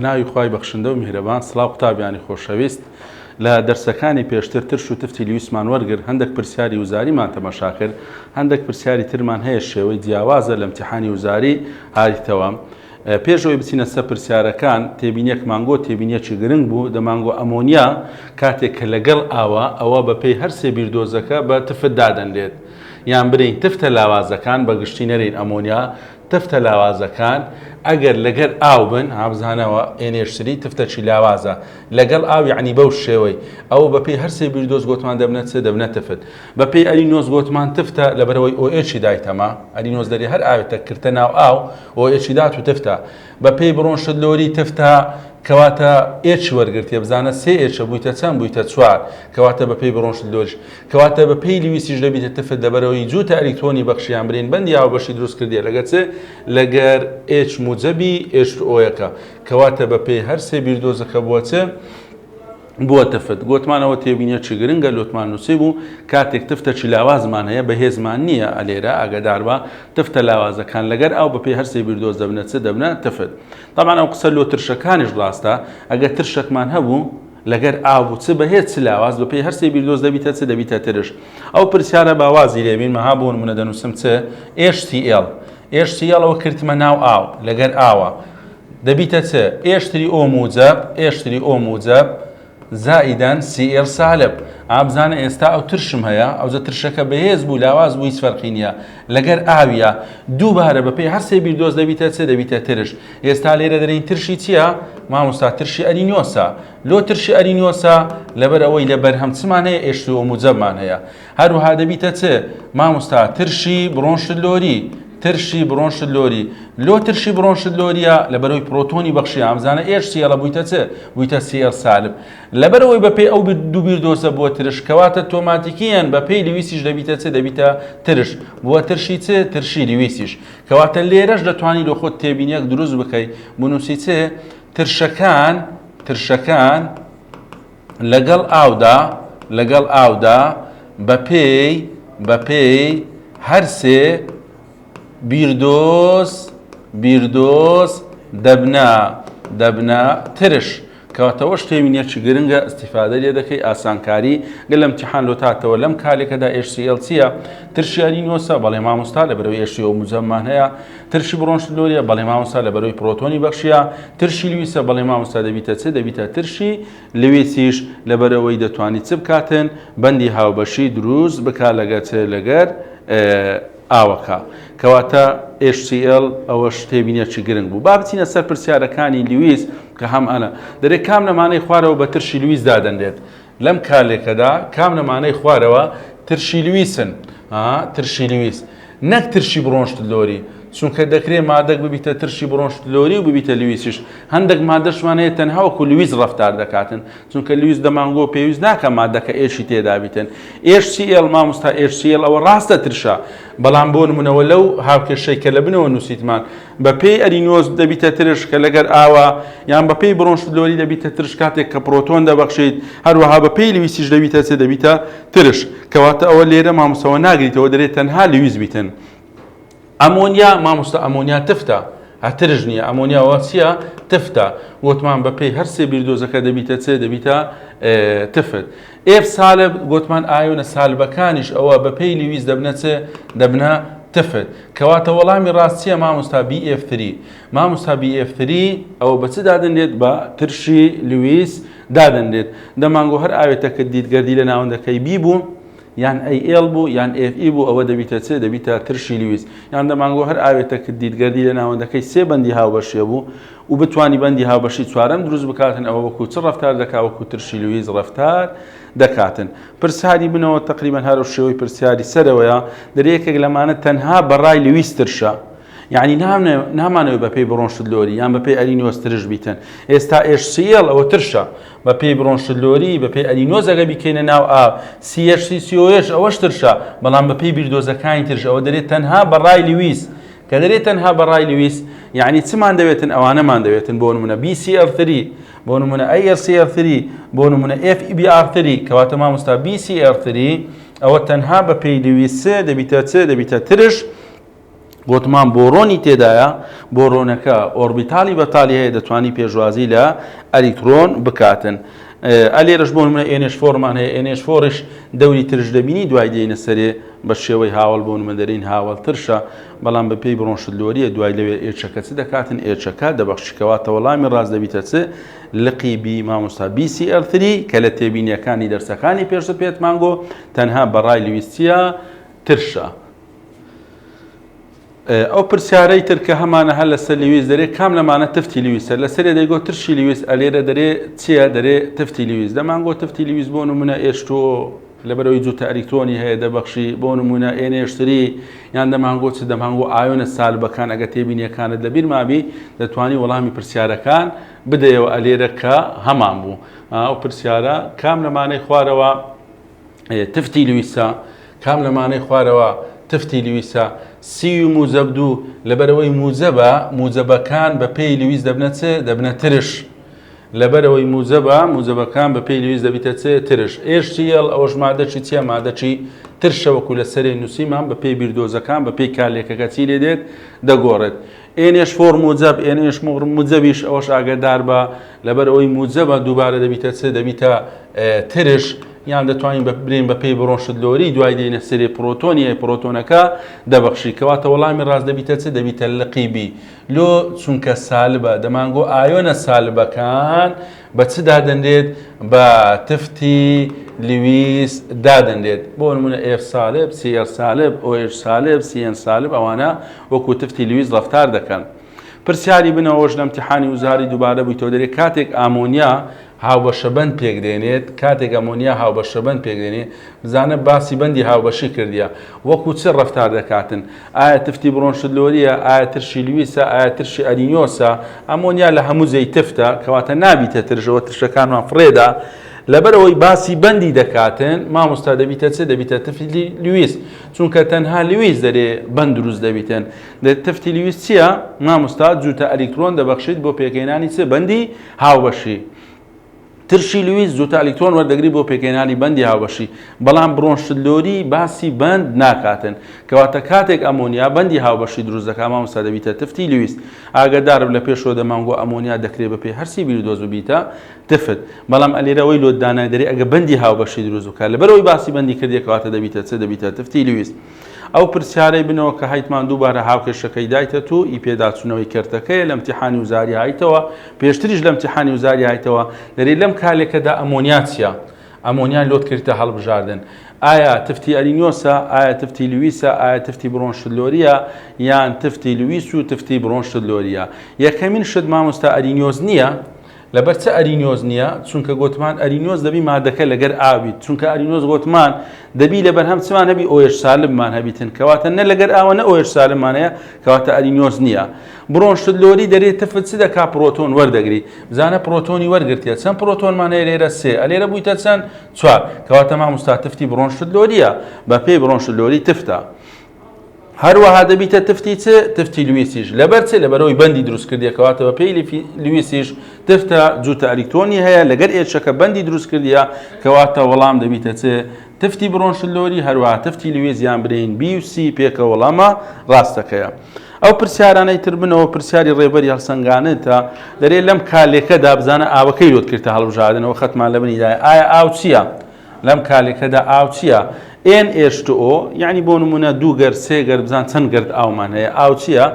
بەناوی خوای بەخشندە و میهرەبان. سڵاو قوتابیانی خۆشەویست، لە دەرسەکانی پێشتر ترش و تفتی لیویسمان وەرگر هەندێک پرسیاری وزاریمان تەماشا کرد، هەندێک پرسیاری ترمان هەیە شێوەی جیاوازە لە امتحانی وزاری هاریتەوە. پێشەوەی بچینە سەر پرسیارەکان تێبینیەک مانگۆ تێبینیەکی گرنگ بوو دەمانگۆ ئەمۆنیا کاتێک کە لەگەڵ ئەوە بەپێی هەر سێ بیردۆزەکە بە تفت دادەنرێت، یان برین تفتە لاوازەکان بە گشتی نەرین ئەمۆنیا تفتە لاوازەکان ئەگەر لەگەر ئاو بن هابزانەوە ئێنێشتری تفتەچی لاوازە لەگەڵ ئاو یعنی بەو شێوەی ئەو بەپێی هەر سێ بیردۆز گۆتمان دەبنێت چ دەبنێت تفت. بەپێی ئەلینۆز گۆتمان تفتە لەبەرەوەی ئۆئێچی دایتەما، ئەلینۆز دەری هەر ئاوێتە کردە ناو ئاو ئۆئێچی دات و تفتە. بەپێی بڕۆنشتلۆری تفتە کەواتە ئێچ وەرگرتێ بزانە سێ ئێچە بوویتە چەند بوویتە چوار، کەواتە بەپێی بڕۆنشتلۆریش کەواتە بەپێی لیویسیش دەبیتە تفت دەبەرەوەی جووتە ئەلیکترۆنی بەخشیان برین بەندی ئاو بەشی دروست کردێ لەگە چ لەگەر ئێچ موجەبی ئێچ ئۆیەکە، کەواتە بەپێی هەر سێ بیردۆزەکە بووە چ بووە تفت. گوتمانەوە تێبینیەکی گرنگە لۆتمان نووسی بوو کاتێک تفتەکی لاوازمان هەیە بەهێزمان نییە ئەلێرە ئاگادار بە تفتە لاوازەکان لەگەر ئەو بەپێی هەر سێ بیردۆز دەبنێت چ دەبنە تفت. طبعاً ئەو قسە لۆ ترشەکانیش ڕاستە، ئەگەر ترشەکمان هەبوو لەگەر ئاو بوو چ بەهێز چ لاواز بەپێی هەر سێ بیردۆز دەبیتە چ دەبیتە ترش. ئەو پرسیارە باوازی لێبین مەها بۆ نمونە دەنووسم چ HCl ئەوە کردمە ناو ئاو لەگەر ئاوە دەبیتە چ ئێشتری ئۆ موجەب زائیدان CL سالب. ئابزانە ئێستا ئەو ترشم هەیە ئەوزە ترشەکە بەهێز بوو لاواز بوو هیچ فەرقی نییە لەگەر ئاویە دووبارە بەپێی هەر سێ بیردۆز دەبیتە چ دەبیتە ترش. ئێستا لێرە دەرین ترشی چییە؟ مامۆستا ترشی ئەلینۆسە. لۆ ترشی ئەلینۆسە لەبەر ئەوەی لە بەرهەم چمان هەیە ئێشتری ئۆ موجەبمان هەیە، هەروەها دەبیتە چ مامۆستا ترشی بڕۆنشتلۆری لۆ ترشی بڕۆنشتلۆریە لەبەرەوەی پرۆتۆنی بەخشی ئامزانە HCl بوویتە چ بوویتە CL سالب. لەبەرەوەی بەپێی ئەو دوو بیردۆزە بووە ترش کەواتە تۆماتیکیان بەپێی لیویسیش دەبیتە چ دەبیتە ترش بووە ترشی چ ترشی لیویسیش. کەواتە لێرەش دەتوانی لە خۆت تێبینیەک دروست بکەی بنووسی چ ترشەکان لەگەڵ ئاودا بەپێی هەر سێ بیردۆز دەبنە ترش. کەواتەوە شتێبینیەکی گرنگە ئیستیفادە لێ دەکەی ئاسانکاری گەل ئیمتیحان لۆتاتەوە لەم کالێکەدا HCl چییە؟ ترشی ئەلینۆسە بەڵێ مامۆستا لەبەرەوەی ئێشتری ئۆ موجەبمان هەیە، ترشی بڕۆنشتلۆریە بەڵێ مامۆستا لەبەرەوەی پرۆتۆنی بەخشیە، ترشی لیویسە بەڵێ مامۆستا دەبیتە چ دەبیتە ترشی لیویسیش لەبەرەوەی دەتوانیت چ بکاتن بەندی هاوبەشی دروست بکا لەگەر ئاوەکە. کەواتە HCl ئەوە شتێبینیەکی گرنگ بوو. با بچینە سەر پرسیارەکانی لیویس کە هەم ئەنە دەرێت کام نەمانەی خوارەوە بە ترشی لیویس دادەنرێت لەم کالێکەدا کام نەمانەی خوارەوە ترشی لیویسن ترشی لیویس نەک ترشی بڕۆنشتلۆری، چونکە دەکرێت مادەک ببیتە ترشی بڕۆنشتلۆری و ببیتە لیویسیش. هەندێک مادەشمان هەیە تەنها وەکو لیویس ڕەفتار دەکاتن، چونکە لیویس دەمانگۆ پێویست ناکە مادەکە ئێشی تێدا بیتن. HCl مامۆستا HCl ئەوە ڕاستە ترشە، بەڵام بۆ نمونەوە لەو هاوکێشەی کە لە بنەوە نووسیتمان بەپێی ئەلینۆز دەبیتە ترش کە لەگەر ئاوە، یان بەپێی بڕۆنشتلۆری دەبیتە ترش کاتێک کە پرۆتۆن دەبەخشیت، هەروەها بەپێی لیویسیش دەبیتە چ دەبیتە ترش. کەواتە ئەوە لێرە مامۆستاوە ناگریتەوە دەرێت تەنها لیویس بیتن. ئەمۆنیا مامۆستا ئەمۆنیا تفتە هەترش نییە، ئەمۆنیاوە چییە؟ تفتە. گوتمان بەپێی هەر سێ بیردۆزەکە دەبیتە چ دەبیتە تفت. F سالب گوتمان ئایۆنە سالبەکانیش ئەوە بەپێی لیویس دەبنە چ دەبنە تفت. کەواتە وەڵامی ڕاستیە مامۆستا BF3 مامۆستا BF3 ئەوە بە چ دادەنرێت؟ بە ترشی لیویس دادەنرێت. دەمانگۆ هەر ئاوێتەکە دیتگەردی لە ناوەندەکەی B بوو یان AL بوو یان FE بوو ئەوە دەبیتە چ دەبیتە ترشی لیویس. یان دەمانگۆ هەر ئاوێتەکە دیتگەردی لە ناوەندەکەی سێ بەندی هاوبەشیە بوو و بتوانی بەندی هاوبەشی چوارەم دروست بکاتن ئەوە وەکو چ ڕەفتار دەکا وەکو ترشی لیویس ڕەفتار دەکاتن. پرسیاری بنەوە تقریبا هەر شێوەی پرسیاری سەرەوەیە دەرێکێک لەمانە تەنها بەڕای لیویس ترشە، یعنی نامانەوێت بەپێی بڕۆنشتلۆری یان بەپێی ئەلینۆز ترش بیتن. ئێستا HCl ئەوە ترشە بەپێی بڕۆنشتلۆری بەپێی ئەلینۆز ئەگە بیکەینە ناو ئاو CH3COH ئەوەش ترشە، بەڵام بەپێی بیردۆزەکانی ترش ئەوە دەرێت تەنها بەڕای لیویس. کە دەرێت تەنها بەڕای لیویس یعنی چمان دەوێتن؟ ئەوانەمان دەوێتن بۆ نمونە BCl3 بۆ نمونە AlCl3 بۆ نمونە FeBr3. کەواتە مامۆستا BCl3 ئەوە تەنها بەپێی لیویس دەبیتە چ دەبیتە ترش گوتمان بۆڕۆنی تێدایە بۆڕۆنەکە ئۆربیتالی بەتالی هەیە دەتوانی پێشوازی لە ئەلیکترۆن بکاتن. ئەلێرەش بۆ نمونە NH4مان هەیە NH4ش دەوری ترش دەبینی دوای دێنە سەرێ بە شێوەی هاوڵ بۆ نمە دەرین هاوڵ ترشە بەڵام بە پێی بڕۆنشلۆریە دوای لەوێ ئێچەکە چ دەکاتن ئێچەکە دەبەخشیکەواتە وەڵامی ڕاست دەبیتە چ لقی بی مامۆستا BCL3 کە لە تێبینیەکانی دەرسەکانی پێشتر پێتمانگۆ تەنها بەڕای لویستیە ترشە. ئەو پرسیارەی تر کە هەمانە هەر لەسەر لیویست دەرێ کام لەمانە تفتی لیویستە لەسەرێ دەیگۆ ترشی لیویست ئەلێرە دەرێ چییە دەرێ تفتی لیویست دەمانگۆ تفتی لیویست بۆ نمونە H2 لەبەرەوەی جوتە ئەلیکترۆنی هەیە دەبەخشی بۆ نمونە NH3 یان دەمانگۆ چ دەمانگۆ ئایۆنە سالبەکان ئەگە تێبینیەکانت لەبیر مابی دەتوانی وەڵامی پرسیارەکان بدەیەوە ئەلێرە کە هەمان بوو. ئەو پرسیارە کام لەمانەی خوارەوە تفتی لیویستە کام لەمانەی خوارەوە تفتی لیویسە سی و موزەب دوو لەبەرەوەی موزەبەکان بە پێی لیویست دەبنە ترش لەبەرەوەی موزەبەکان بە پێی لیویست دەبیتە ترش HCl ئەوەش مادەچی چیە مادەچی ترشەوەکو لە سەرێ نووسیمان بە پێی بیردۆزەکان بە پێی کالێکەکە چی لێ دێت دەگۆڕێت. NH4 موزەب NH موزەبیش ئەوەش ئاگادار بە لەبەرەوەی موزەبە دووبارە دەبیتە ترش یان دەتوانین برین بە پێی بڕۆنشلۆری دوای دێنە سەرێ پرۆتۆنیە پرۆتۆنەکە دەبەخشی کەواتە وەڵامی ڕاست دەبیتە چ دەبیتە لقیبی لۆ چونکە سالبە دەمانگۆ ئایۆنە سالبەکان بە چ دادەندێت بە تفتی لیویست دادەندێت بۆ نمونە F سالب Cl سالب OH سالب CN سالب ئەوانە وەکو تفتی لیویست ڕەفتار دەکەن. پرسیاری بنەوەش لە ئیمتیحانی وزاری دووبارە بوویتەوە دەرێت کاتێک ئامۆنیا هاوبەشەبەند پێکدێنێت کاتێک ئەمۆنیا هاوبەشەبەند پێکدێنێت بزانە باسی بەندی هاوبەشی کردیە وەکو چ ڕەفتار دەکاتن ئایا تفتی بڕۆنشلۆریە ئایا ترشی لیویسە ئایا ترشی ئەلینیۆسە ئەمۆنیا لە هەموو زەی تفتە کەواتە نابیتە ترشەوە ترشەکانمان فڕێدا لەبەرەوەی باسی بەندی دەکاتن مامۆستا دەبیتە چ دەبیتە تفتی لیویست چونکە تەنها لیویست دەرێ بەند دروست دەبیتن تفتی لیویست چییە مامۆستا جوتە ئەلیکترۆن دەبەخشیت بۆ پێکهێنانی چ بەندی هاوبەشی. ترشی لیویست جوتە ئەلیکترۆن وەردەگری بۆ پێکهێنانی بەندی هاوبەشی بەڵام بڕۆنشلۆری باسی بەند ناکاتن کەواتە کاتێک ئەمۆنیا بەندی هاوبەشی دروست دەکات مامۆستا دەبیتە تفتی لیویست. ئاگادارم لە پێشەوە دەمانگۆ ئەمۆنیا دەکرێت بە پێی هەرسی بیردۆز ببیتە تفت بەڵام ئەلێرەوەی لۆدانای دەرێ ئەگە بەندی هاوبەشی دروست بکات لەبەرەوەی باسی بەندی کردی کەواتە دەبیتە چ دەبیتە تفتی لیویست. ئەو پرسیارەی بنەوە کە هایتمان دووبارە هاوکێشەکەی دایتە تو ئیپێداچوونەوەی کردەکەیە لە ئیمتیحانی وزاری هایتەوە پێشتریش لە ئیمتیحانی وزاری هایتەوە دەرێ لەم کالێکەدا ئەمۆنیا چییە ئەمۆنیا لۆت کردتە هەڵبژاردن ئایا تفتی ئەلینیۆسە ئایا تفتی لیویسە ئایا تفتی بڕۆنشلۆریە یان تفتی لیویس و تفتی بڕۆنشلۆریە. یەکەمین شت مامۆستا ئەلینیۆز نییە لەبەر چه ئەلینیۆز نییە چونکە گوتمان ئەلینیۆز دەبی مادەکە لەگەر ئاویت چونکە ئەلینیۆز گوتمان دەبی لەبەر هەم چمان هەبی OH سالبمان هەبیتن کەواتە نە لەگەر ئاوە نە OH سالبمانەیە کەواتە ئەلینیۆز نییە. بڕۆنشلۆری دەرێت تفت چ دەکا پرۆتۆن وەردەگری بزانە پرۆتۆنی وەرگرتیە چەند پرۆتۆنمان هەیە لێرە سێ ئەلێرە بوویتە چەند چوار کەواتە مامۆستا تفتی بڕۆنشلۆریە بە پێی بڕۆنشلۆری تفتە. هەروەها دەبیتە تفتی چ تفتی لیویسیش لەبەر چ لەبەرەوەی بەندی دروست کردیەکەواتە بە پێی لیویسیش تفتە جوتە ئەلیکترۆنی هەیە لەگەر ئێچەکە بەندی دروست کردیە کەواتە وەڵام دەبیتە چ تفتی بڕۆنشلۆری هەروەها تفتی لیویس یان برین B و C پێکە وەڵامە ڕاستەکەیە. ئەو پرسیارانەی تر بنەوە پرسیاری ڕێبەری هەڵسەنگانێتە دەرێت لەم کالێکەدا بزانە ئاوەکەی لۆت کردە هەڵبژاردنەوە خەتمان لە بنیدایە ئایا ئاو چییە لەم کالێکەدا ئاو چییە NH2O یعنی بۆ نمونە دوو گەر سێ گەر بزان چەند گرد ئاومان هەیە ئاو چییە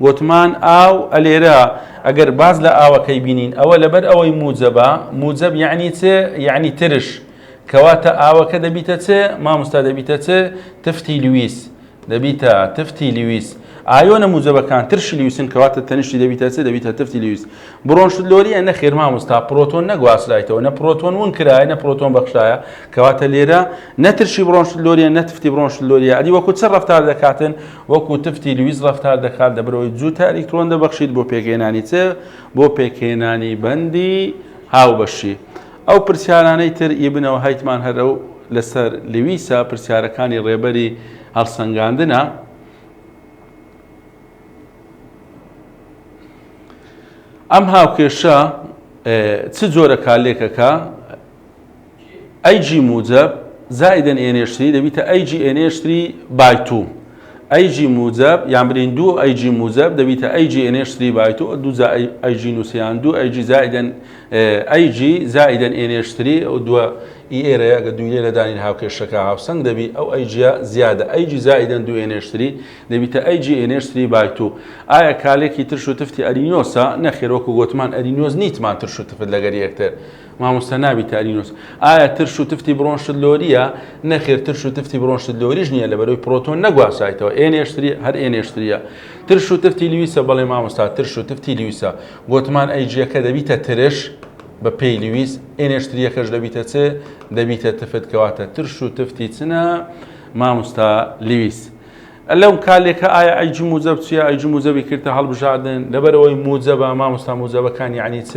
گوتمان ئاو ئەلێرە ئەگەر باز لە ئاوەکەی بینین ئەوە لەبەر ئەوەی موجەبە موجەب یعنی چ یعنی ترش کەواتە ئاوەکە دەبیتە چ مامۆستا دەبیتە چ تفتی لیویس دەبیتە تفتی لیویس ئایۆنە موجەبەکان ترشی لیویسن کەواتە تەنیشتی دەبیتە چ دەبیتە تفتی لیویس. بڕۆنشلۆریە نە خێر مامۆستا پرۆتۆن نەگواسرایتەوە نە پرۆتۆن ون کرایە نە پرۆتۆن بەخشایە کەواتە لێرە نەترشی بڕۆنشلۆریە نە تفتی بڕۆنشلۆریە ئەدی وەکو چ ڕەفتار دەکاتن وەکو تفتی لیویس ڕەفتار دەکات دەبرەوەی جوتە ئەلیکترۆن دەبەخشیت بۆ پێکهێنانی چ بۆ پێکهێنانی بەندی هاوبەشی. ئەو پرسیارانەی تر ئیبنەوە هایتمان هەرەو لەسەر لیویسە پرسیارەکانی ڕێبەری هەڵسەنگاندنە ئەم هاوکێشە چ جۆرە کالێکەکە ئەیجی موجەب زائدەن NH3 دەبیتە ئەیجی NH3 by 2 ئەیجی موجب یان برین دوو ئەیجی موجب دەبیتە ئەیجی ئێنێشتری بایتۆ دوو ئەیجی نووسیان دوو ئەیجی زائیدەن ئەیجی زائیدەن ئێنێشتری ئەو دووە ئێرەیە ئەگە دوو لێرە دانین هاوکێشەکە هاوسەنگ دەبی ئەو ئەیجیە زیادە ئەیجی زائیدەن دوو ئێنێشتری دەبیتە ئەیجی ئێنێشتری بایتۆ ئایا کالێکی ترش و تفتی ئەرینۆسە نەخێرۆکو گوتمان ئەرینۆز نیتمان ترش و تفت لەگەر یەکتر مامۆستا نابیتە ئەرینۆس ئایا ترش و تفتی برۆنشتلۆریە نەخێر ترش و تفتی برۆنشتلۆریش نییە لەبەرەوەی پرۆتۆن نەگواسایتەوە ئێنێشتری هەر ئێنێشتریە ترش و تفتی لیویسە بەڵێ مامۆستا ترش و تفتی لیویسە گوتمان ئەیجیەکە دەبیتە ترش بە پێی لیویس ئێنێشتریەکەش دەبیتە چ دەبیتە تفت کەواتە ترش و تفتی چنە مامۆستا لیویس لەو کالێکە ئایا ئەیجی موجب چیە ئەیجی موجبی کردە هەڵبژاردن لەبەرەوەی موجبە مامۆستا موجبەکان یعنی چ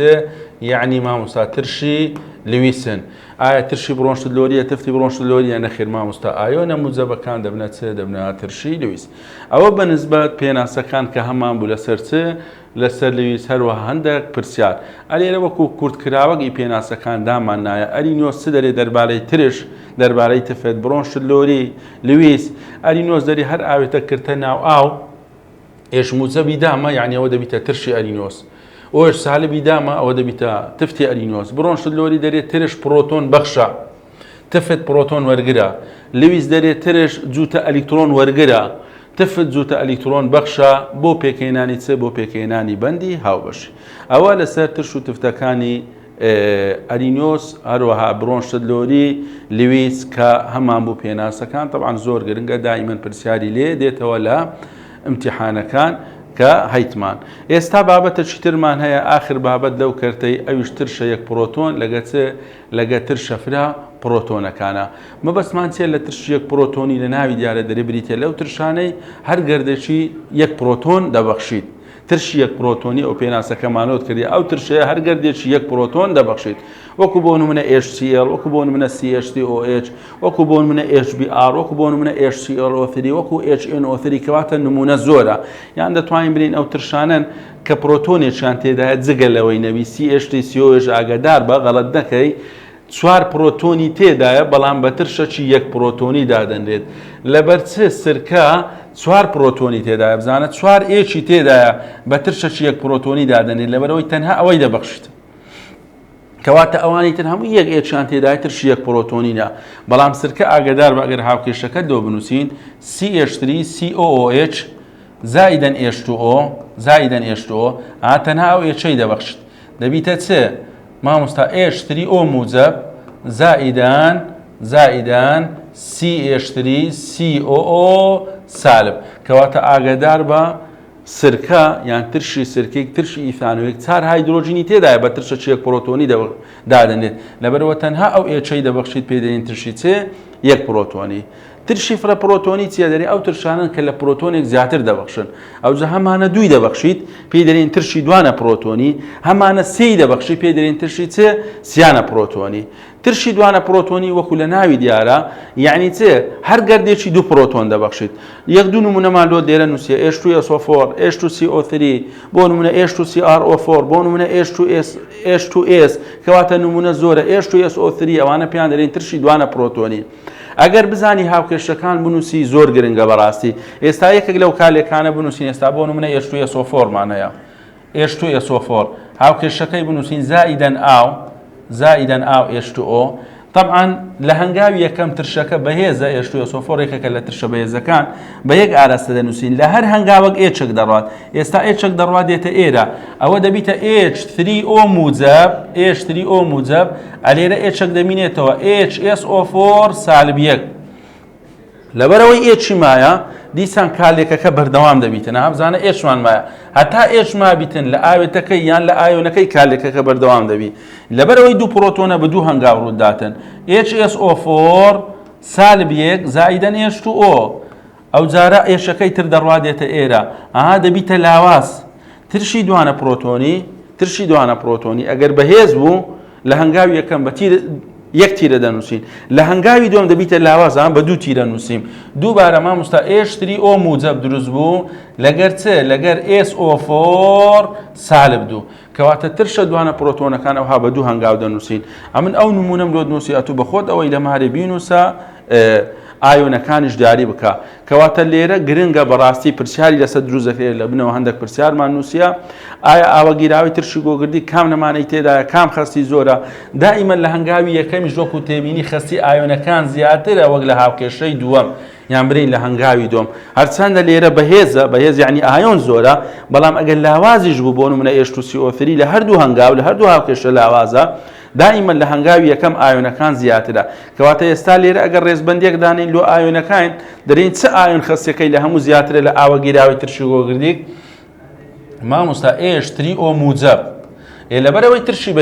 یعنی مامۆستا ترشی لیویسن ئایا ترشی برۆنشتلۆریە تفتی برۆنشتلۆریە نەخێر مامۆستا ئایۆنە موجبەکان دەبنە چ دەبنە ترشی لیویس ئەوە بەنسبەت پێناسەکان کە هەمان بوو لەسەر چ لەسەر لیویس هەروەها هەندێک پرسیار ئەلێرە وەکو کورتکراوەکی پێناسەکان دامان نایە ئەرینۆس چ دەرێ دەربارەی ترش دەربارەی تفت برۆنشتلۆری لیویس ئەرینۆس دەری هەر ئاوێتە کردە ناو ئاو ئێش موجبی دامە یعنی ئەوە دەبیتە ترشی ئەرینۆس ئەوش سالبی دامە ئەوە دەبیتە تفتی ئەرینۆس برۆنشتلۆری دەرێت ترش پرۆتۆن بەخشە تفت پرۆتۆن وەرگرە لیویس دەرێت ترش جوتە ئەلیکترۆن وەرگرە تفت جوتە ئەلیکترۆن بەخشە بۆ پێکهێنانی چ بۆ پێکهێنانی بەندی هاوبەش ئەوە لەسەر ترش و تفتەکانی ئەرینۆس هەروەها برۆنشتلۆری لیویس کە هەمان بوو پێناسەکان طبعاً زۆر گرنگە دائیمەن پرسیاری لێ دێتەوە لە امتحانەکان کە هەیتمان ئێستا بابەتە چیترمان هەیە ئاخر بابەت لەو کەرتەی ئەویش ترشە یەک پرۆتۆن لەگە ترشە فرا پرۆتۆنەکانە مەبەستمان چێ لە ترش یەک پرۆتۆنی لە ناوی دیارە دەرێ بریتێ لەو ترشانەی هەر گەردەکی یەک پرۆتۆن دەبەخشیت ترشی یەک پرۆتۆنی ئەو پێناسەکەمانۆت کردی ئەو ترشەیە هەر گەردێکی یەک پرۆتۆن دەبەخشیت وەکو بۆ نمونە HCl وەکو بۆ نمونە CH3OH وەکو بۆ نمونە HBr وەکو بۆ نمونە HClO3 وەکو HNO3 کەواتە نمونە زۆرە یان دەتوانین برین ئەو ترشانن کە پرۆتۆنێکیان تێدایە جگە لەوەی نەوی CH3COH ئاگادار بە غەڵەت نەکەی چوار پرۆتۆنی تێدایە بەڵام بە ترشەکی یەک پرۆتۆنی دادەنرێت لەبەر چ سرکە چوار پرۆتۆنی تێدایە بزانە چوار ئێچی تێدایە بە ترشەکی یەک پرۆتۆنی دادەنێت لەبەرەوەی تەنها ئەوەی دەبەخشیت کەواتە ئەوانی تر هەموو یەک ئێچیان تێدایە ترشی یەک پرۆتۆنینە بەڵام سرکە ئاگادار بە ئەگەر هاوکێشەکە دۆ بنووسین CH3COOH زائیدەن H2O تەنها ئەو ئێچەی دەبەخشیت دەبیتە چ مامۆستا H3O موجب زائیدان CH3COO سالب کەواتە ئاگادار بە سرکە یان ترشی سرکێک ترشی ئیثانۆیک چار هایدرۆژینی تێدایە بە ترشە یەک پرۆتۆنی دادەنێت لەبەرەوە تەنها ئەو ئێچەی دەبەخشیت پێدەین ترشی چێ یەک پرۆتۆنی ترشی فرە پرۆتۆنی چیە دەری ئەو ترشانن کە لە پرۆتۆنێک زیاتر دەبەخشن ئەوجا هەمانە دوی دەبەخشیت پێی دەرێن ترشی دوانە پرۆتۆنی هەمانە سێی دەبەخشی پێی دەرێن ترشی چێ سیانە پرۆتۆنی ترشی دوانە پرۆتۆنی وەکو لە ناوی دیارە یعنی چێ هەر گەردێکی دوو پرۆتۆن دەبەخشیت یەک دوو نمونەمان لۆ لێرە نووسیە H2SO4 H2CO3 بۆ نمونە H2CrO4 بۆ نمونە H2S کەواتە نمونە زۆرە H2SO3 ئەوانە پێیان دەرێن ترشی دوانە پرۆتۆنی ئەگەر بزانی هاوکێشەکان بنووسی زۆر گرنگە بەڕاستی ئێستا یەکێک لەو کالێکانە بنووسین ئێستا بۆ نمونە H2SO4 مانەیە H2SO4 هاوکێشەکەی بنووسین زائیدەن ئاو H2O طبعاً لە هەنگاوی یەکەم ترشەکە بەهێزە H2SO4 یەکێکە لە ترشە بەهێزەکان بە یەک ئاراستە دەنووسین لە هەر هەنگاوەک ئێچێک دەڕوات ئێستا ئێچێک دەڕوات دێتە ئێرە ئەوە دەبیتە H3O موجب ئەلێرە ئێچێک دەمینێتەوە HSO4 سالب یەک لەبەرەوەی ئێچی مایە دیسان کالێکەکە بەردەوام دەبیتن هەبزانە ئێشمان مایە هەتا ئێشما بیتن لە ئاوێتەکەی یان لە ئایۆنەکەی کالێکەکە بەردەوام دەبی لەبەرەوەی دوو پرۆتۆنە بە دوو هەنگاو ڕووداتن HSO4 سالب یەک زائیدەن H2O ئەو جارە ئێشەکەی تر دەڕوادێتە ئێرە دەبیتە لاواز ترشی دوانە پرۆتۆنی ئەگەر بەهێز بوو لە هەنگاوی یەکەم بە یەک تیرە دەنووسین لە هەنگاوی دوم دەبیتە لاوازان بە دوو تیرە نووسیم دووبارە مامۆستا H3O موجب دروست بوو لەگەر چ لەگەر SO4 سالب دوو کەواتە ترشە دوانە پرۆتۆنەکان ئەوها بە دوو هەنگاو دەنووسین ئەمن ئەو نمونەم لۆ نووسی ئەتوو بەخۆت ئەوەی لە مارێ بینوسە ئایۆنەکانیش دیاری بکە کەواتە لێرە گرنگە بەڕاستی پرسیاری لەسەر دروست دەکرێت لە بنەوە هەندێک پرسیارمان نووسیە ئایا ئاوەگیراوی ترشی گۆگردی کام نەمانەی تێدایە کام خەستی زۆرە دائیمەن لە هەنگاوی یەکەمیش وەکو تێبینی خەستی ئایۆنەکان زیاترە وەک لە هاوکێشەی دووەم یان برین لە هەنگاوی دۆم هەرچەندە لێرە بەهێز یعنی ئایۆن زۆرە بەڵام ئەگەر لاوازیش بوو بۆ نمونە H2CO3 لە هەردوو هەنگاو لە هەردوو هاوکێشە لاوازە دائیمەن لە هەنگاوی یەکەم ئایۆنەکان زیاترە کەواتە ئێستا لێرە ئەگەر ڕێزبەندێک دانین لۆ ئایۆنەکان دەرین چه ئایۆن خەستەکەی لە هەموو زیاترە لە ئاوەگیراوی ترشی گۆگردی مامۆستا H3O موجب لەبەرەوەی ترشی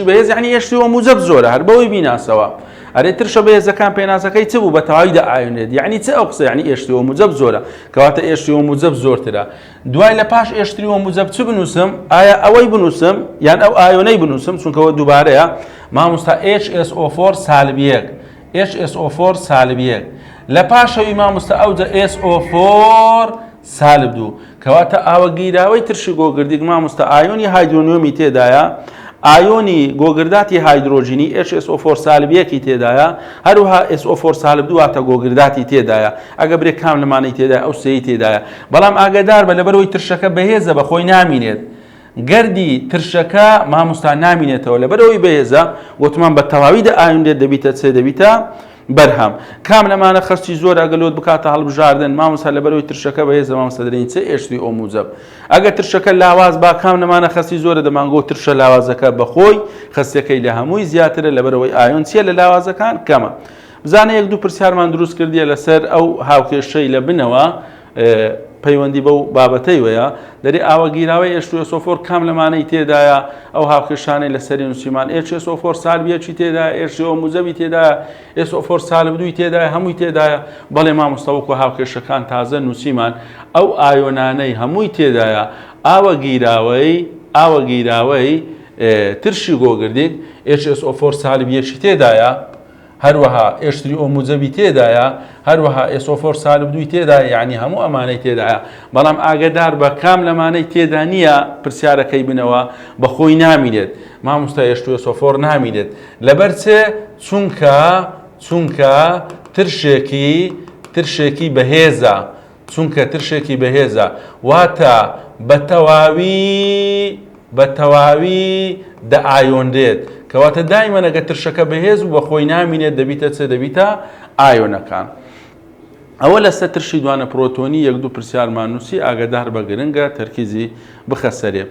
بەهێز یعنی H3O موجب زۆرە هەر بەوەی بیناسەوە ئەرێ ترشە بەهێزەکان پێناسەکەی چ بوو بە تەواویدا ئایۆنێت یعنی چ ئەو قسە یعنی H3O موجب زۆرە کەواتە H3O موجب زۆرترە دوای لە پاش H3O موجب چ بنووسم ئایا ئەوەی بنووسم یان ئەو ئایۆنەی بنووسم چونکەوە دووبارەیە مامۆستا HSO4 سالب 1 HSO4 سالب 1 لە پاشەوی مامۆستا ئەوجە SO4 سالب 2 کەواتە ئاوەگیراوەی ترشی گۆگردی مامۆستا ئایۆنی هایدرۆنیۆمی تێدایە ئایۆنی گۆگرداتی هایدرۆژینی HSO4 سالب 1 تێدایە هەروها SO4 سالب 2 واتە گۆگرداتی تێدایە ئەگە برێک کام لەمانەی تێدایە ئەو سێی تێدایە بەڵام ئاگادار بە لەبەرەوەی ترشەکە بەهێزە بەخۆی نامینێت گەردی ترشەکە مامۆستا نامینێتەوە لەبەرەوەی بەهێزە گوتمان بە تەواویدا ئایۆندێت دەبیتە چێ دەبیتە بەرهەم کام لەمانە خەستی زۆر ئەگەلۆت بکاتە هەڵبژاردن مامۆستا لەبەرەوەی ترشەکە بەهێزە مامۆستا دەرێن چ H3O موجب ئەگەر ترشەکە لاواز با کام لەمانە خەستی زۆرە دەمانگۆ ترشە لاوازەکە بەخۆی خەستەکەی لە هەمووی زیاترە لەبەرەوەی ئایۆن چیە لە لاوازەکان کەمە بزانە یەک دوو پرسیارمان دروست کردیە لەسەر ئەو هاوکێشەی لە بنەوە پەیوەندی بەو بابەتەی وەیە دەری ئاوەگیراوەی H2SO4 کام لەمانەی تێدایە ئەو هاوکێشانەی لەسەری نووسیمان HSO4 سالب 1 تێدایە H3O موجبی تێدایە SO4 سالب 2 تێدایە هەمووی تێدایە بەڵێ مامۆستا وەکو هاوکێشەکان تازە نووسیمان ئەو ئایۆنانەی هەمووی تێدایە ئاوەگیراوەی ترشی گۆگردی HSO4 سالب 1 تێدایە هەروەها H3O موجبی تێدایە هەروەها SO4 سالب 2 تێدایە یعنی هەموو ئەمانەی تێدایە بەڵام ئاگادار بە کام لەمانەی تێدا نییە پرسیارەکەی بنەوە بەخۆی نامینێت مامۆستا H2SO4 نامینێت لەبەر چێ چونکە ترشێکی بەهێزە واتە بە تەواوی دەئایۆندێت کەواتە دایمەن ئەگە ترشەکە بەهێز و بەخۆی نامینێت دەبیتە چ دەبیتە ئایۆنەکان ئەوە لەسەر ترشی دوانە پرۆتۆنی یەک دوو پرسیارمان نووسی ئاگادار بە گرنگە تەرکیزی بخە سەرێ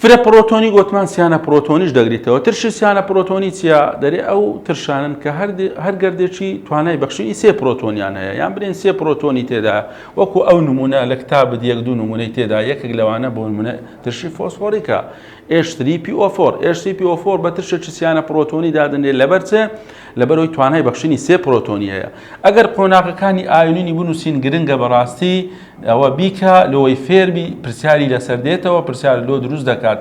فرە پرۆتۆنی گوتمان سیانە پرۆتۆنیش دەگریتەوە ترشی سیانە پرۆتۆنی چیە دەرێ ئەو ترشانن کە هەر گەردێکی توانای بەخشی سێ پرۆتۆنیان هەیە یان برێن سێ پرۆتۆنی تێدا وەکو ئەو نمونە لە کتابت یەک دوو نمونەی تێدا یەکێک لەوانە بۆ نمونە ترشی فۆسفۆریکە H3PO4 بە ترشێکی سیانە پرۆتۆنی دادنێت لەبەر چێ لەبەرەوەی توانای بەخشینی سێ پرۆتۆنی هەیە ئەگەر قۆناغەکانی ئایۆنینی بنووسین گرنگە بەڕاستی ئەوە بیکە لەوەی فێربی پرسیاری لەسەر دێتەوە پرسیار لۆ دروست دەکات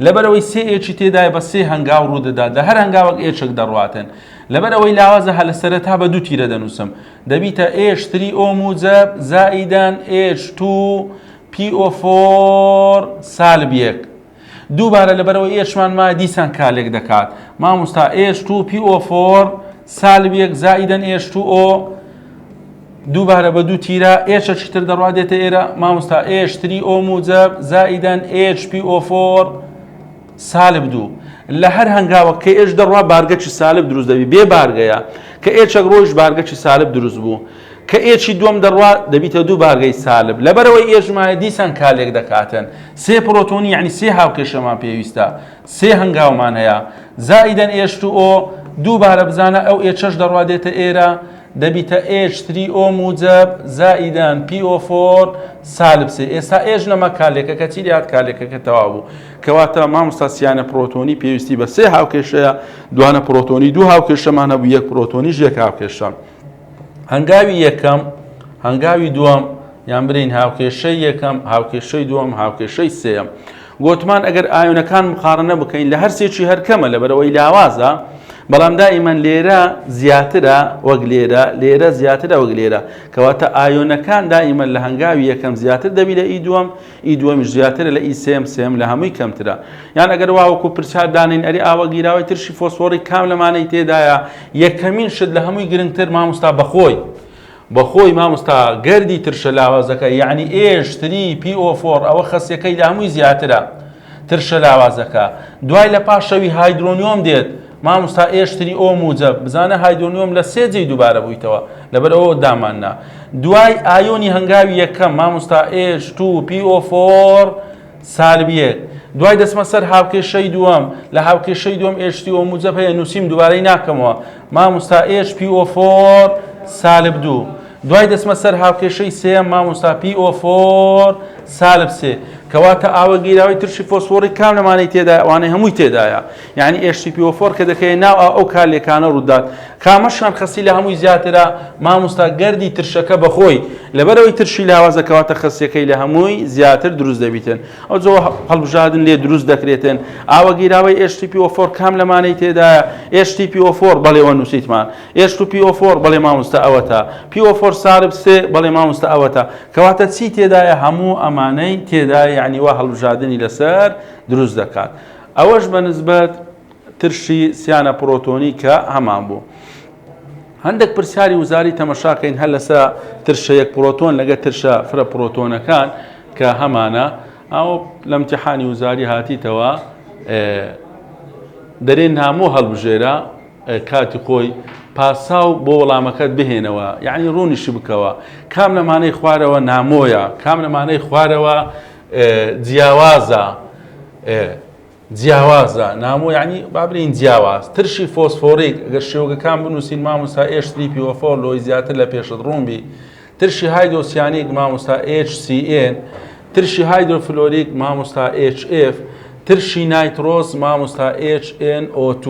لەبەرەوەی سێ ئێچی تێدایە بە سێ هەنگاو ڕوودەدات لە هەر هەنگاوەک ئێچێک دەڕواتن لەبەرەوەی لاوازە هە لە سەرەتا بە دوو تیرە دەنووسم دەبیتە H3O موجب زائیدان H2PO4 سالب 1 دووبارە لەبەرەوەی ئێشمان ما دیسان کالێک دەکات مامۆستا H2PO4 سالب 1 زائیدان H2O دووبارە بە دوو تیرە ئێچەکی تر دەڕوادێتە ئێرە مامۆستا H3O موجب زائیدان HPO4 سالب 2 لە هەر هەنگاوە کە ئێش دەڕوا بارگەکی سالب دروست دەبی بێ بارگەیە کە ئێچەک ڕۆژ بارگەکی سالب دروست بوو کە ئێچی دووەم دەڕوا دەبیتە دوو بارگەی سالب لەبەرەوەی ئێژمایە دیسان کالێک دەکاتن سێ پرۆتۆنی یعنی سێ هاوکێشەمان پێویستە سێ هەنگاومان هەیە زائیدان H2O دووبارە بزانە ئەو ئێچەش دەڕوادێتە ئێرە دەبیتە H3O موجب زائیدان PO4 سالب 3 ئێستا ئێژ لەمە کالێکە کە چی لات کالێکەکە تەواو بوو کەواتە مامۆستا سیانە پرۆتۆنی پێویستی بە سێ هاوکێشەیە دوانە پرۆتۆنی دوو هاوکێشەمان هەبوو یەک پرۆتۆنیش یەک هاوکێشە هەنگاوی یەکەم هەنگاوی دووەم یان برین هاوکێشەی یەکەم هاوکێشەی دووەم هاوکێشەی سێەم گوتمان ئەگەر ئایۆنەکان مقارنە بکەین لە هەر سێکی هەرکەمە لەبەرەوەی لاوازە بەڵام دائیمەن لێرە زیاترە وەک لێرە زیاترە وەک لێرە کەواتە ئایۆنەکان دائیمەن لە هەنگاوی یەکەم زیاتر دەبی لە ئی دووەمیش زیاترە لە ئی سێم لە هەمووی کەمترە یان ئەگەر واوەکو پرسیار دانین ئەری ئاوە گیراوی ترشی فۆسفۆری کام لەمانەی تێدایە یەکەمین شت لە هەمووی گرنگتر مامۆستا بەخۆی مامۆستا گەردی ترشە لاوازەکە یعنی H3PO4 ئەوە خەسیەکەی لە هەمووی زیاترە ترشە لاوازەکە دوای لە پاشەوی هایدرۆنیۆم دێت مامۆستا H3O موجب بزانە هایدرۆنیۆم لە 3 جێی دووبارە بوویتەوە لەبەر ئەوە داماننا دوای ئایۆنی هەنگاوی یەکەم مامۆستا H2PO4 سالبیەک دوای دەسمە سەر هاوکێشەی دووەم لە هاوکێشەی دووەم H2O موجب هەیە نووسیم دووبارەی ناکەمەوە مامۆستا HPO4 سالب 2 دوای دەسمە سەر هاوکێشەی سێم مامۆستا PO4 سالب 3 کەواتە ئاوەگیراوی ترشی فۆسفۆری کام لەمانەی تێدایە ئەوانەی هەمووی تێدایە یعنی HPO4 کە دەکەی ناو ئەو کالێکانە ڕوودات کامەشان خەسی لە هەمووی زیاترە مامۆستا گەردی ترشەکە بەخۆی لەبەرەوەی ترشی لاوازە کەواتە خەسیەکەی لە هەمووی زیاتر دروست دەبیتن ئەو جۆ هەڵبژاردن لێ دروست دەکرێتن ئاوەگیراوی HPO4 کام لەمانەی تێدایە HPO4 بەڵێوە نووسیتمان H2PO4 بەڵێ مامۆستا ئەوەتە PO4 سالب 3 بەڵێ مامۆستا ئەوەتە کەواتە چی تێدایە هەموو ئەمانەی تێدایە یعنی وا هەڵبژاردننی لەسەر دروست دەکات ئەوەش بەنسبەت ترشی سیانە پرۆتۆنی کە هەمان بوو هەندێک پرسیاری وزاری تەمەشاکەین هەر لەسەر ترشە یەک پرۆتۆن لەگە ترشە فرە پرۆتۆنەکان کە هەمانە ئەو لە ئیمتیحانی وزاری هاتیتەوە دەرێن هەموو هەڵبژێرە کاتی خۆی پاساو بۆ وەڵامەکەت بهێنەوە یعنی ڕوونیشی بکەوە کام لەمانەی خوارەوە نامۆیە کام لەمانەی خوارەوە جیاوازە نامۆ یعنی بابرین جیاواز ترشی فۆسفۆریک ئەگەر شێوەکەکان بنووسین مامۆستا H3PO4 لۆی زیاتر لە پێشت ڕوونبی ترشی هایدرۆسیانیک مامۆستا HCN ترشی هایدرۆفلۆریک مامۆستا HF ترشی نایترۆز مامۆستا HNO2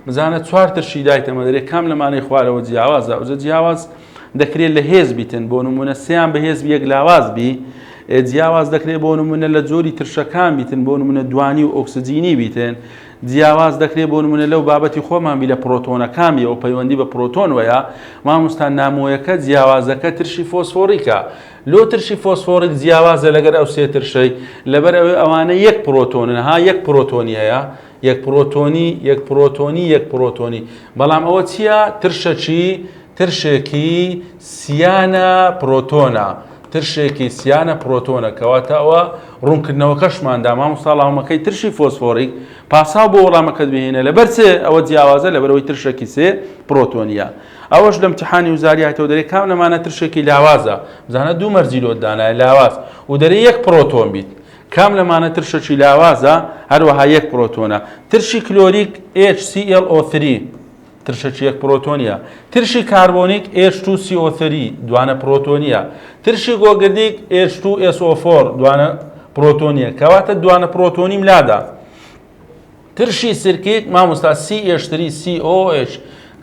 بزانە 4 ترشی دایتەمە دەرێت کام لەمانەی خوارەوە جیاوازە ئەوجە جیاواز دەکرێت لە هێز بیتن بۆ نمونە سیان بە هێز یەک لاواز بی جیاواز دەکرێت بۆ نمونە لە جۆری ترشەکان بیتن بۆ نمونە دوانی و ئۆکسجینی بیتن جیاواز دەکرێت بۆ نمونە لەو بابەتی خۆمان بی لە پرۆتۆنەکان بی و پەیوەندی بە پرۆتۆن وەیە مامۆستا نامۆیەکە جیاوازەکە ترشی فۆسفۆریکە لۆ ترشی فۆسفۆریک جیاوازە لەگەر ئەو سێ ترشەی لەبەر ئەوانە یەک پرۆتۆنن یەک پرۆتۆنی هەیە یەک پرۆتۆنی بەڵام ئەوە چییە ترشەکی ترشێکی سیانە پرۆتۆنە ترشێکی سیانە پرۆتۆنە کەواتە ئەوە ڕوونکردنەوەکەشماندا مامۆستا وەڵامەکەی ترشی فۆسفۆریک پاساو بۆ وەڵامەکەت بهێنە لەبەر چێ ئەوە جیاوازە لەبەرەوەی ترشێکی سێ پرۆتۆنیە ئەوەش لە ئیمتیحانی وزاری هاتەوە دەرێ کام لەمانە ترشێکی لاوازە بزانە دوو مەرجی لۆت دانایە لاواز و دەرێ یەک پرۆتۆن بیت کام لەمانە ترشێکی لاوازە هەروەها یەک پرۆتۆنە ترشی کلۆریک HClO3 ترشەکی یەک پرۆتۆنیە ترشی کاربۆنیک H2CO3 دوانە پرۆتۆنیە ترشی گۆگردیک H2SO4 دوانە پرۆتۆنیە کەواتە دوانە پرۆتۆنیم لادا ترشی سرکیک مامۆستا CH3COH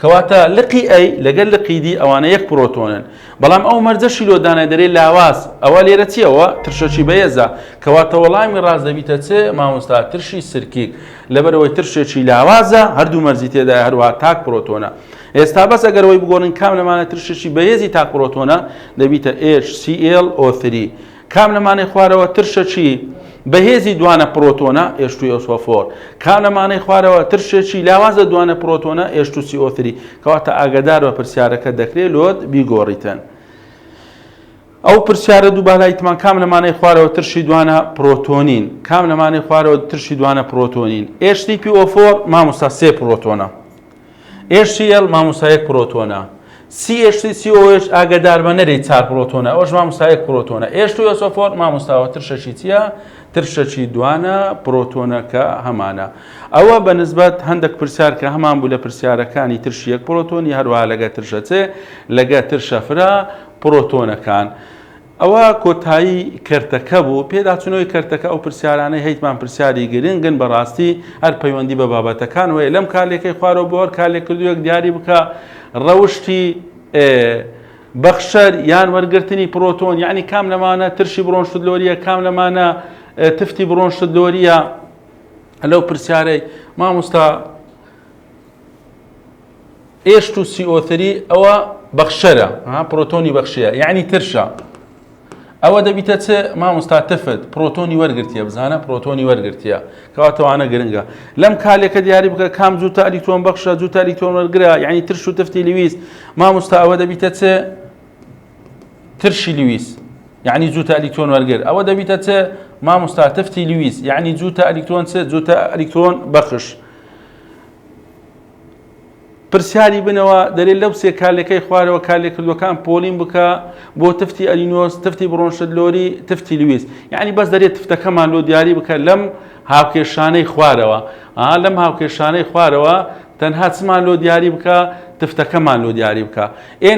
کەواتە لقی ئەی لەگەل لقی دی ئەوانە یەک پرۆتۆنن بەڵام ئەو مەرجەشی لۆدانای دەرێ لاواز ئەوە لێرە چیەوە ترشەکی بەهێزە کەواتە وەڵامی ڕاست دەبیتە چێ مامۆستا ترشی سرکیک لەبەرەوەی ترشێکی لاوازە هەردوو مەرجی تێدای هەروها تاک پرۆتۆنە ئێستا بەس ئەگەرەوەی بگۆڕین کام لەمانە ترشێکی بەهێزی تاک پرۆتۆنە دەبیتە HClO3 کام لەمانەی خوارەوە ترشەکی بەهێزی دوانە پرۆتۆنە H2SO4 کام لەمانەی خوارەوە ترشێکی لاوازە دوانە پرۆتۆنە H2CO3 کەواتە ئاگادار بە پرسیارەکە دەکرێت لۆت بیگۆڕیتن ئەو پرسیارە دووبالایتمان کام لەمانەی خوارەوە ترشی دوانە پرۆتۆنین کام لەمانەی خوارەوە ترشی دوانە پرۆتۆنین H3PO4 مامۆستا 3 پرۆتۆنە HCl مامۆستا 1 پرۆتۆنە CH3COH ئاگادار بە نەرەی 4 پرۆتۆنە ئەوەش مامۆستا 1 پرۆتۆنە H2SO4 مامۆستاوە ترشەکی چییە ترشەکی دوانە پرۆتۆنەکە هەمانە ئەوە بەنسبەت هەندێک پرسیار کە هەمان بوو لە پرسیارەکانی ترشی یەک پرۆتۆنی هەروەها لەگە ترشە چێ لەگە ترشە فرە پرۆتۆنەکان ئەوە کۆتایی کەرتەکە بوو پێداچونەوەی کەرتەکە ئەو پرسیارانەی هەیتمان پرسیاری گرنگن بەڕاستی هەر پەیوەندی بە بابەتەکان وەیە لەم کارلێکەی خوارەوە بۆ هەر کارلێک کردووەک دیاری بکە ڕەوشتی بەخشەر یان وەرگرتنی پرۆتۆن یعنی کام لەمانە ترشی برۆنشتلۆریە کام لەمانە تفتی برۆنشتلۆریە لەو پرسیارەی مامۆستا H2CO3 ئەوە بەخشەرە پرۆتۆنی بەخشەیە یعنی ترشە ئەوە دەبیتە چ مامۆستا تفت پرۆتۆنی وەرگرتیە بزانە پرۆتۆنی وەرگرتیە کەواتەوانە گرنگە لەم کالێکە دیاری بکە کام جوتە ئەلیکترۆن بەخشە جوتە ئەلیکترۆن وەرگرە یعنی ترش و تفتی لیویس مامۆستا ئەوە دەبیتە چ ترشی لیویس یعنی جوتە ئەلیکترۆن وەرگر ئەوە دەبیتە چ مامۆستا تفتی لیویس یعنی جوتە ئەلیکترۆن چ جوتە ئەلیکترۆن بەخش پرسیاری بنەوە دەلێت لەو سێ کالەکەی خوارەوە کالێک کردوەکان پۆلین بکە بۆ تفتی ئەلینۆس تفتی بڕۆنشتلۆری تفتی لیویس یعنی بەس دەرێت تفتەکەمان لۆ دیاری بکە لەم هاوکێشانەی خوارەوە لەم هاوکێشانەی خوارەوە تەنها چمان لۆ دیاری بکە تفتەکەمان لۆ دیاری بکە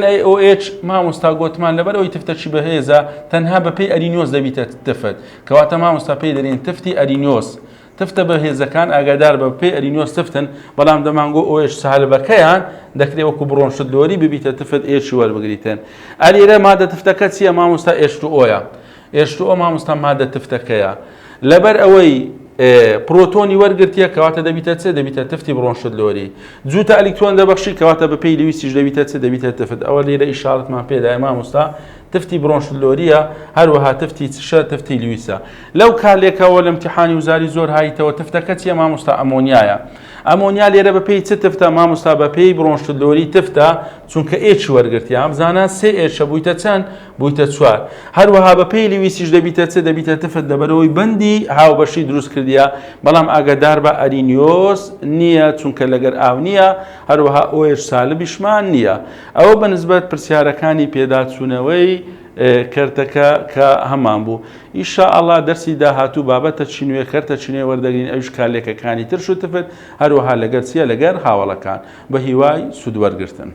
NaOH مامۆستا گوتمان لەبەرەوەی تفتەچی بەهێزە تەنها بەپێی ئەلینۆس دەبیتە تفت کەواتە مامۆستا پێی دەرێن تفتی ئەلینۆس تفتە بەهێزەکان ئاگادار بە پێی ئەلینۆس تفتن بەڵام دەمانگۆ ئۆش سالبەکەیان دەکرێت وەکو بڕۆنشتلۆری ببیتە تفت ئێچی وەربگریتن ئەلێرە مادە تفتەکە چییە مامۆستا H2O H2O مامۆستا مادە تفتەکەیە لەبەر ئەوەی پرۆتۆنی وەرگرتیە کەواتە دەبیتە چ دەبیتە تفتی بڕۆنشتلۆری جوتە ئەلیکترۆن دەبەخشی کەواتە بەپێی لیویسیش دەبیتە چ دەبیتە تفت ئەوە لێرە ئیشارەتمان پێدایە مامۆستا تفتی بڕۆنشتلۆریە هەروەها تفتی چشە تفتی لیویسە لەو کالێکەوە لە امتحانی وزاری زۆر هایتەوە تفتەکە چیە مامۆستا ئەمۆنیایە ئەمۆنیا لێرە بەپێی چ تفتە مامۆستا بەپێی بڕۆنشتلۆری تفتە چونکە ئێچ وەرگرتیە ئەمزانە سێ ئێچە بوویتە چەند بوویتە چوار هەروەها بەپێی لیویسیش دەبیتە چ دەبیتە تفت دەبەرەوەی بەندی هاوبەشی دروست کردیە بەڵام ئاگادار بە ئەلینۆس نییە چونکە لەگەر ئاو نییە هەروەها ئۆش سالبیشمان نییە ئەوە بەنسبەت پرسیارەکانی پێداچوونەوەی کەرتەکە کە هەمان بوو ئینشاءالله دەرسی داهاتوو بابەتە چینوێ کەرتە چینێ وەردەگرین ئەوش کالێکەکانی ترش و تفت هەروەها لەگەر چیە لەگەر هاوڵەکان بە هیوای سوود وەرگرتن.